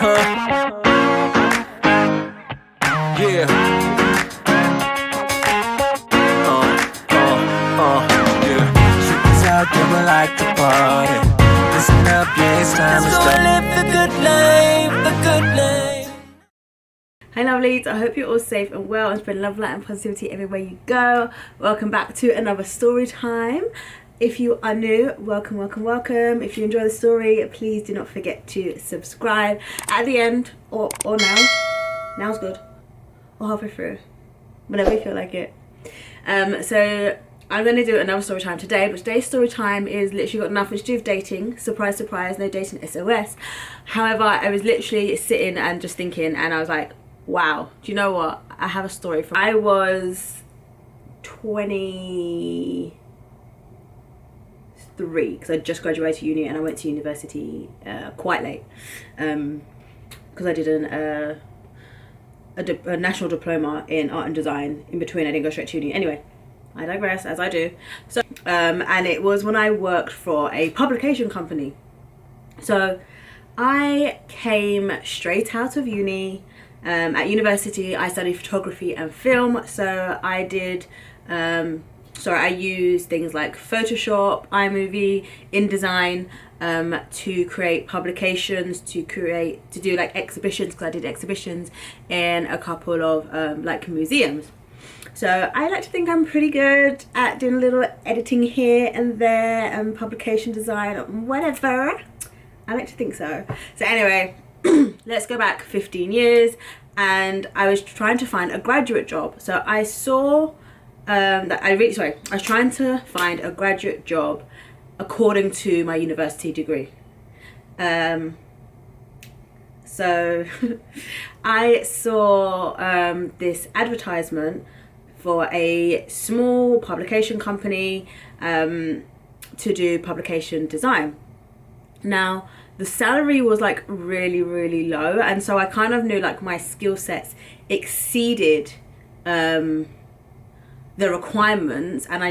Yeah. Yeah. Shit out there, we like to party. Listen up, yeah, it's time to start. Live the good life, the good life. Hi lovelies, I hope you're all safe and well and spread love, light and positivity everywhere you go. Welcome back to another story time. If you are new, welcome, welcome, welcome. If you enjoy the story, please do not forget to subscribe at the end or now. Now's good. Or halfway through. Whenever you feel like it. So I'm going to do another story time today, but today's story time is literally got nothing to do with dating. Surprise, surprise, no dating SOS. However, I was literally sitting and just thinking, and I was like, wow, do you know what? I have a story from... I was 23 because I just graduated uni and I went to university quite late because I did a national diploma in art and design in between. I didn't go straight to uni. Anyway, I digress, as I do. So and it was when I worked for a publication company. So I came straight out of uni. At university I studied photography and film, so I did I used things like Photoshop, iMovie, InDesign to create publications, to do like exhibitions, because I did exhibitions in a couple of like museums. So I like to think I'm pretty good at doing a little editing here and there and publication design, whatever. I like to think so. So anyway, let's go back 15 years, and I was trying to find a graduate job. So I saw I was trying to find a graduate job according to my university degree. So I saw this advertisement for a small publication company to do publication design. Now the salary was like really, really low, and so I kind of knew like my skill sets exceeded the requirements, and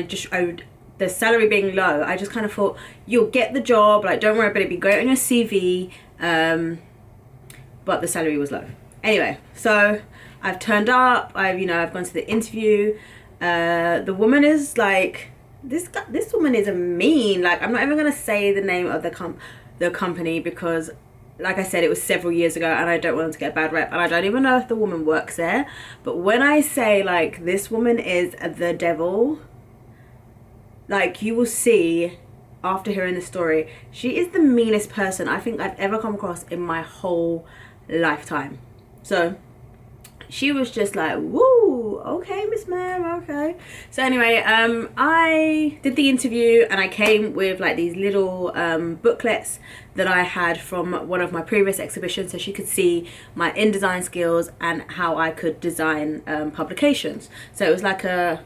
the salary being low, I just kind of thought, you'll get the job, like don't worry about it, it'd be great on your CV, but the salary was low. Anyway, so I've turned up, I've gone to the interview. The woman is like, this woman is mean. Like, I'm not even gonna say the name of the company because, like I said, it was several years ago and I don't want to get a bad rep, and I don't even know if the woman works there. But when I say like this woman is the devil, like you will see after hearing the story, she is the meanest person I think I've ever come across in my whole lifetime. So she was just like, woo, okay, Miss Ma'am, okay. So anyway, I did the interview and I came with like these little booklets that I had from one of my previous exhibitions, so she could see my InDesign skills and how I could design publications. So it was like a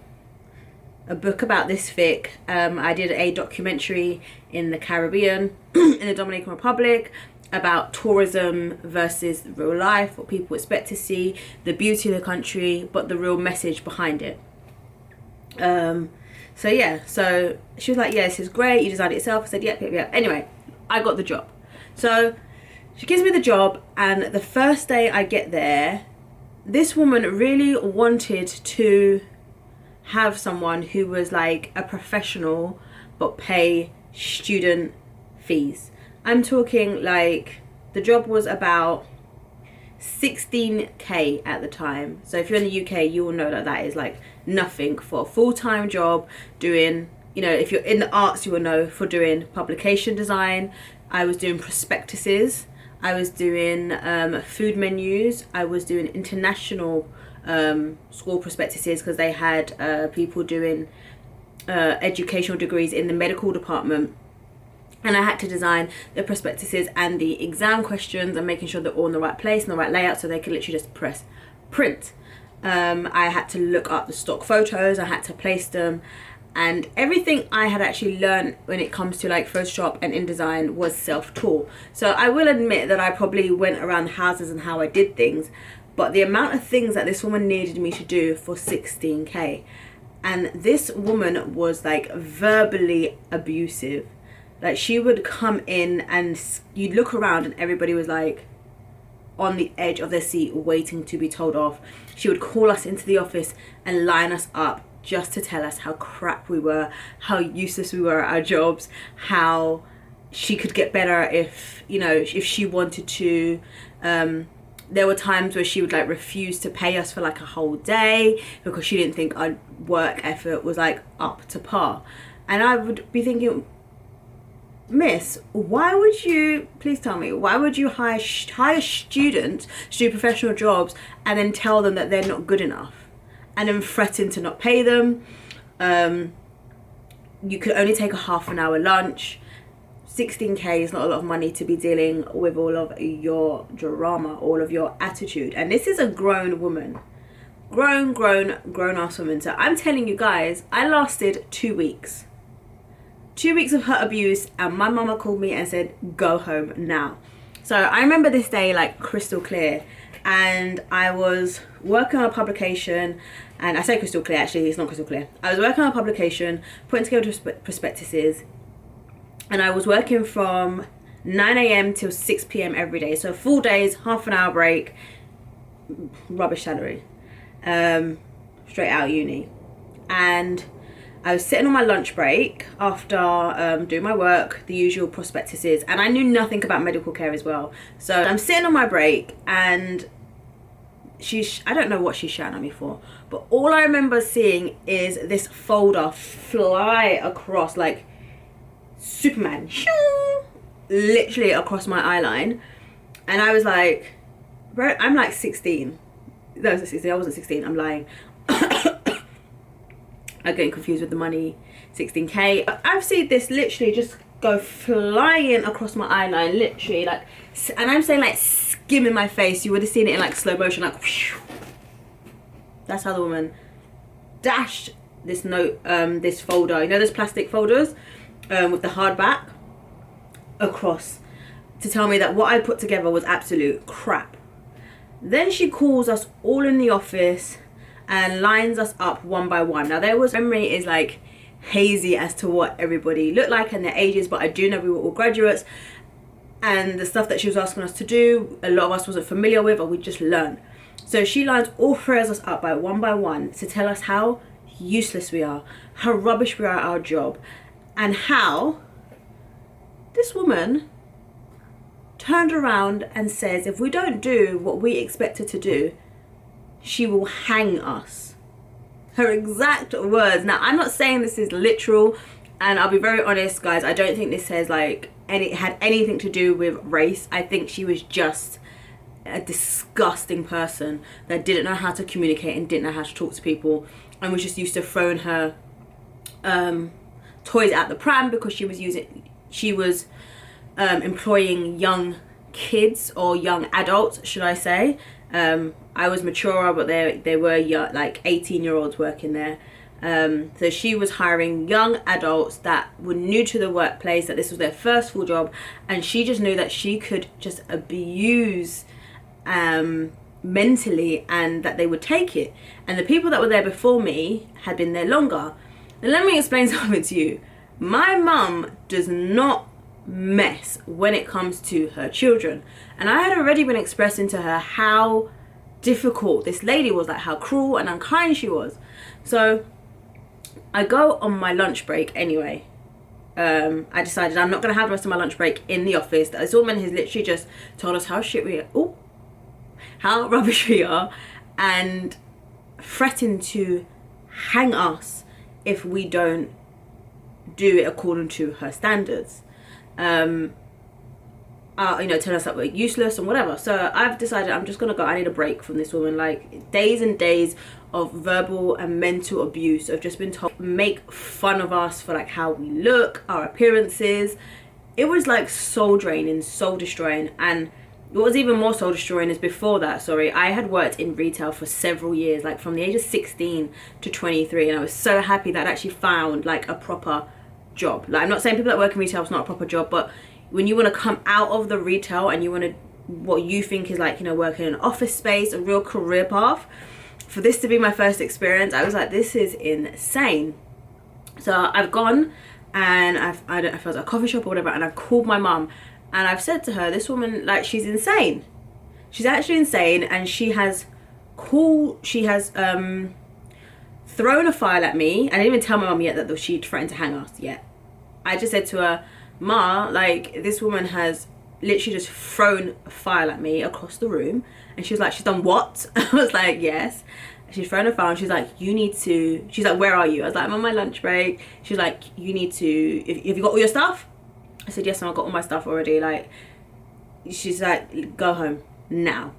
book about this thick. I did a documentary in the Caribbean, in the Dominican Republic, about tourism versus real life, what people expect to see, the beauty of the country, but the real message behind it. So yeah, so she was like, yeah, this is great, you designed it yourself. I said, yep. Anyway, I got the job. So she gives me the job, and the first day I get there, this woman really wanted to have someone who was like a professional but pay student fees. I'm talking like the job was about 16k at the time. So if you're in the UK, you will know that is like nothing for a full-time job doing, if you're in the arts, you will know, for doing publication design. I was doing prospectuses, I was doing food menus, I was doing international school prospectuses because they had people doing educational degrees in the medical department. And I had to design the prospectuses and the exam questions and making sure they're all in the right place and the right layout so they could literally just press print. I had to look up the stock photos, I had to place them, and everything I had actually learned when it comes to like Photoshop and InDesign was self-taught. So I will admit that I probably went around houses and how I did things, but the amount of things that this woman needed me to do for 16k, and this woman was like verbally abusive. Like she would come in and you'd look around and everybody was like, on the edge of their seat waiting to be told off. She would call us into the office and line us up just to tell us how crap we were, how useless we were at our jobs, how she could get better if, you know, if she wanted to. There were times where she would like refuse to pay us for like a whole day because she didn't think our work effort was like up to par. And I would be thinking, Miss, why would you, please tell me, why would you hire students to do professional jobs and then tell them that they're not good enough and then threaten to not pay them? You could only take a half an hour lunch. 16k is not a lot of money to be dealing with all of your drama, all of your attitude. And this is a grown woman, grown ass woman. So I'm telling you guys, I lasted 2 weeks. 2 weeks of her abuse, and my mama called me and said, go home now. So I remember this day like crystal clear, and I was working on a publication, and I say crystal clear, actually it's not crystal clear. I was working on a publication, putting together prospectuses, and I was working from 9 a.m. till 6 p.m. every day. So full days, half an hour break, rubbish salary, straight out of uni. And I was sitting on my lunch break after doing my work, the usual prospectuses, and I knew nothing about medical care as well. So I'm sitting on my break, and I don't know what she's shouting at me for, but all I remember seeing is this folder fly across like Superman, literally across my eye line. And I was like, bro, I'm like 16. No, I wasn't 16, I wasn't 16, I'm lying. I'm getting confused with the money. 16k. I've seen this literally just go flying across my eye line, literally, like, and I'm saying like skimming my face. You would have seen it in like slow motion, like whoosh. That's how the woman dashed this note, this folder, you know those plastic folders with the hard back, across to tell me that what I put together was absolute crap. Then she calls us all in the office and lines us up one by one. Now there was, memory is like hazy as to what everybody looked like and their ages, but I do know we were all graduates, and the stuff that she was asking us to do, a lot of us wasn't familiar with, or we just learned. So she lines all three of us up by one to tell us how useless we are, how rubbish we are at our job, and how this woman turned around and says if we don't do what we expect her to do, she will hang us. Her exact words. Now I'm not saying this is literal, and I'll be very honest guys, I don't think this says like had anything to do with race. I think she was just a disgusting person that didn't know how to communicate and didn't know how to talk to people, and was just used to throwing her toys out the pram because she was employing young kids, or young adults should I say. I was mature, but they were young, like 18-year-olds working there. So she was hiring young adults that were new to the workplace, that this was their first full job, and she just knew that she could just abuse mentally, and that they would take it. And the people that were there before me had been there longer. Now let me explain something to you. My mum does not mess when it comes to her children, and I had already been expressing to her how difficult this lady was, like how cruel and unkind she was. So I go on my lunch break anyway. I decided I'm not going to have the rest of my lunch break in the office. This woman has literally just told us how shit we are, how rubbish we are, and threatened to hang us if we don't do it according to her standards. Tell us that we're useless and whatever. So I've decided I'm just gonna go. I need a break from this woman. Like, days and days of verbal and mental abuse. I've just been told, make fun of us for like how we look, our appearances. It was like soul draining, soul destroying. And what was even more soul destroying is before that, I had worked in retail for several years, like from the age of 16 to 23, and I was so happy that I actually found like a proper job. Like, I'm not saying people that work in retail is not a proper job, but when you want to come out of the retail and you want to, what you think is like, working in an office space, a real career path, for this to be my first experience, I was like, this is insane. So I've gone and I was at a coffee shop or whatever, and I've called my mum and I've said to her, this woman, like, she's insane. She's actually insane, and she has thrown a file at me. I didn't even tell my mum yet that she threatened to hang us yet. I just said to her, Ma, like, this woman has literally just thrown a file at me across the room. And she was like, she's done what? I was like, yes. She's thrown a file, and she's like, you need to, she's like, where are you? I was like, I'm on my lunch break. She's like, you need to, have you got all your stuff? I said, yes, I've got all my stuff already. Like, she's like, go home now.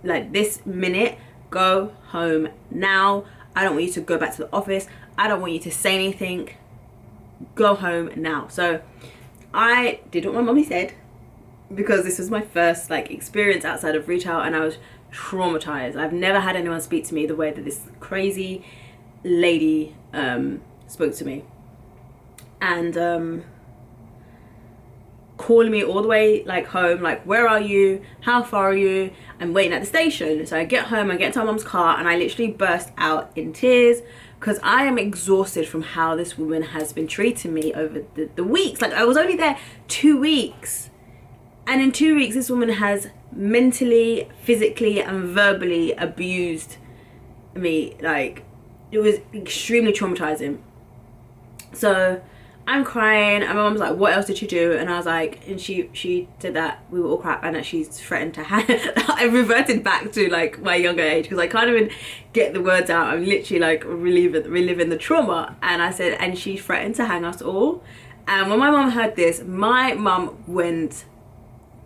Like, this minute, go home now. I don't want you to go back to the office. I don't want you to say anything. Go home now. So I did what my mummy said, because this was my first like experience outside of retail, and I was traumatized. I've never had anyone speak to me the way that this crazy lady spoke to me, and calling me all the way like home, like, where are you, how far are you? I'm waiting at the station. So I get home, I get into my mum's car, and I literally burst out in tears, because I am exhausted from how this woman has been treating me over the weeks. Like, I was only there 2 weeks, and in 2 weeks this woman has mentally, physically and verbally abused me. Like, it was extremely traumatizing. So I'm crying, and my mum's like, what else did she do? And I was like, and she said that we were all crap, and that she's threatened to hang. I reverted back to like my younger age, because I can't even get the words out. I'm literally like reliving the trauma. And I said, and she threatened to hang us all. And when my mum heard this, my mum went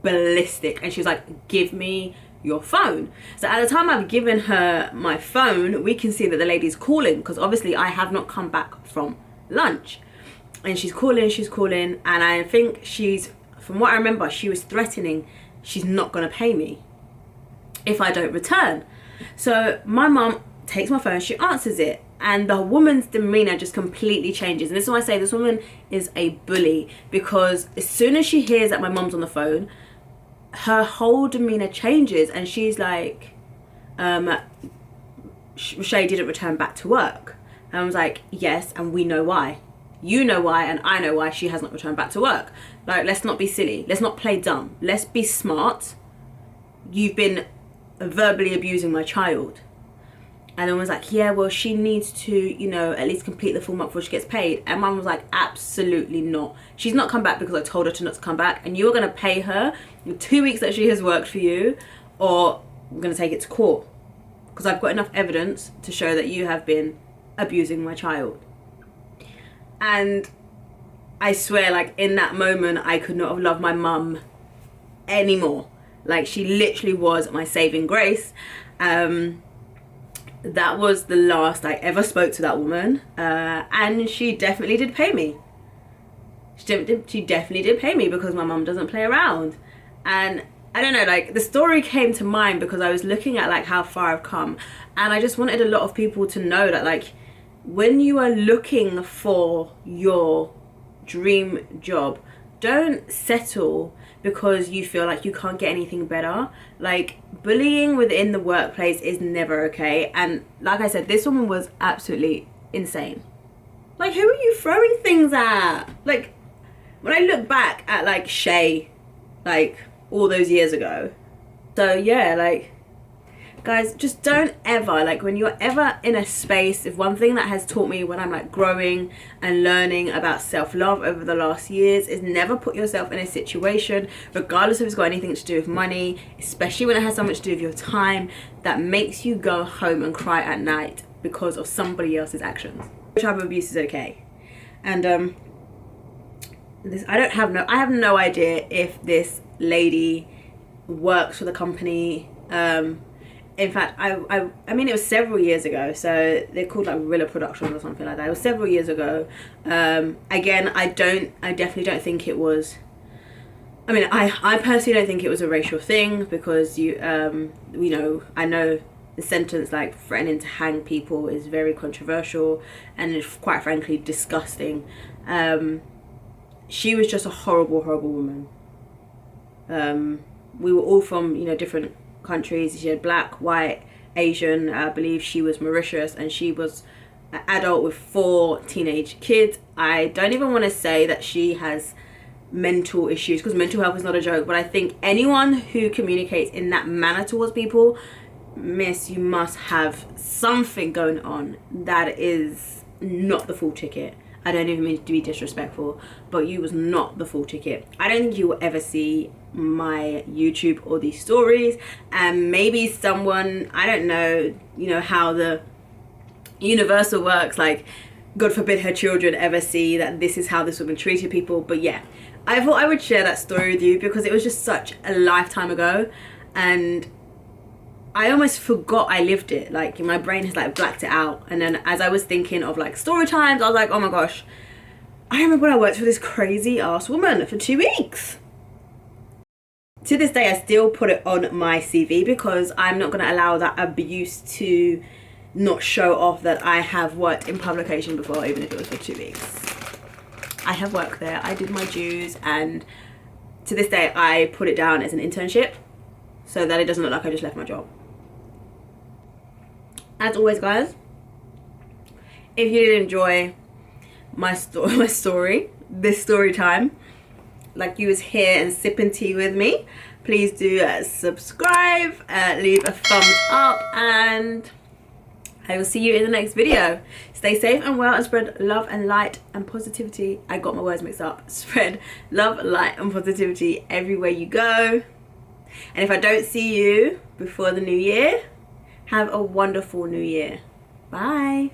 ballistic, and she was like, give me your phone. So at the time I've given her my phone, we can see that the lady's calling, because obviously I have not come back from lunch. And she's calling, and I think from what I remember, she was threatening she's not going to pay me if I don't return. So my mum takes my phone, she answers it, and the woman's demeanor just completely changes. And this is why I say this woman is a bully, because as soon as she hears that my mum's on the phone, her whole demeanor changes, and she's like, Shay didn't return back to work. And I was like, yes, and we know why. You know why, and I know why she has not returned back to work. Like, let's not be silly. Let's not play dumb. Let's be smart. You've been verbally abusing my child. And then was like, yeah, well, she needs to, you know, at least complete the full month before she gets paid. And mum was like, absolutely not. She's not come back because I told her to not to come back. And you're going to pay her in 2 weeks that she has worked for you, or we're going to take it to court. Because I've got enough evidence to show that you have been abusing my child. And I swear, like, in that moment, I could not have loved my mum anymore. Like, she literally was my saving grace. That was the last I ever spoke to that woman. And she definitely did pay me. She definitely did pay me, because my mum doesn't play around. And I don't know, like, the story came to mind because I was looking at, like, how far I've come. And I just wanted a lot of people to know that, like, when you are looking for your dream job, don't settle because you feel like you can't get anything better. Like, bullying within the workplace is never okay. And like I said, this woman was absolutely insane. Like, who are you throwing things at? Like, when I look back at, like, Shay, like, all those years ago. So yeah, like, guys, just don't ever, like, when you're ever in a space, if one thing that has taught me when I'm, like, growing and learning about self-love over the last years is never put yourself in a situation, regardless if it's got anything to do with money, especially when it has something to do with your time, that makes you go home and cry at night because of somebody else's actions. Which type of abuse is okay. And I have no idea if this lady works for the company. In fact, I mean, it was several years ago, so they're called like Rilla Productions or something like that. It was several years ago. Again, I definitely don't think it was, I mean, I personally don't think it was a racial thing, because you know, I know the sentence, like, threatening to hang people is very controversial and it's quite frankly disgusting. She was just a horrible, horrible woman. We were all from, you know, different countries. She had black, white, Asian. I believe she was Mauritius, and she was an adult with 4 teenage kids. I don't even want to say that she has mental issues, because mental health is not a joke, but I think anyone who communicates in that manner towards people, miss, you must have something going on that is not the full ticket. I don't even mean to be disrespectful, but you was not the full ticket. I don't think you will ever see my YouTube or these stories, and maybe someone, I don't know, you know how the universal works, like God forbid her children ever see that this is how this woman treated people. But yeah, I thought I would share that story with you because it was just such a lifetime ago, and I almost forgot I lived it. Like my brain has like blacked it out. And then as I was thinking of like story times, I was like, oh my gosh, I remember when I worked for this crazy ass woman for 2 weeks. To this day, I still put it on my CV because I'm not going to allow that abuse to not show off that I have worked in publication before, even if it was for 2 weeks. I have worked there, I did my dues, and to this day I put it down as an internship so that it doesn't look like I just left my job. As always, guys, if you did enjoy my story, this story time, like you was here and sipping tea with me, please do subscribe, leave a thumbs up, and I will see you in the next video. Stay safe and well, and spread love and light and positivity. I got my words mixed up. Spread love, light and positivity everywhere you go. And if I don't see you before the new year, have a wonderful new year. Bye.